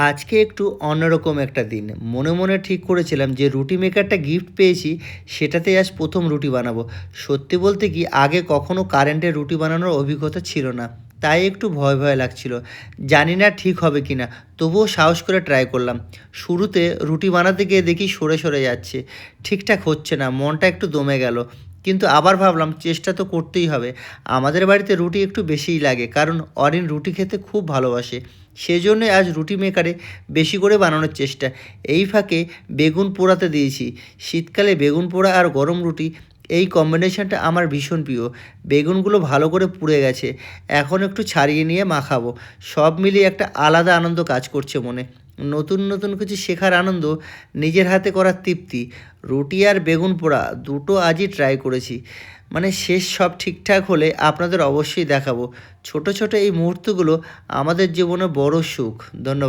আজকে একটু অন্যরকম একটা দিন। মনে, মনে ঠিক করেছিলাম যে রুটি মেকারটা গিফট পেয়েছি সেটাতেই আজ ১ম রুটি বানাবো। সত্যি বলতে কি আগে কখনো কারেন্টে রুটি বানানোর অভিজ্ঞতা ছিল না। তাই একটু ভয়, ভয় লাগছিল। জানি না ঠিক হবে কিনা। তবুও সাহস করে ট্রাই করলাম। শুরুতে রুটি বানাতে গিয়ে দেখি সরে, সরে যাচ্ছে। ঠিকঠাক হচ্ছে না। মনটা একটু দমে গেল। কিন্তু আবার ভাবলাম চেষ্টা তো করতেই হবে। আমাদের বাড়িতে রুটি একটু বেশিই লাগে কারণ অরিন রুটি খেতে খুব ভালোবাসে। সেজন্যই আজ রুটি মেকারে বেশি করে বানানোর চেষ্টা। এই ফাঁকে বেগুন পোড়াতে দিয়েছি। শীতকালে বেগুন পোড়া আর গরম রুটি এই কম্বিনেশনটা আমার ভীষণ প্রিয়। বেগুনগুলো ভালো করে পুড়ে গেছে। এখন একটু ছাড়িয়ে নিয়ে মাখাবো। সব মিলিয়ে একটা আলাদা আনন্দ কাজ করছে মনে। নতুন, নতুন কিছু শেখার আনন্দ, নিজের হাতে করার তৃপ্তি। রুটি আর বেগুন পোড়া দুটো আজই ট্রাই করেছি। মানে শেষ সব ঠিকঠাক হলে আপনাদের অবশ্যই দেখাবো। ছোট, ছোট এই মুহূর্তগুলো আমাদের জীবনে বড় সুখ। ধন্যবাদ।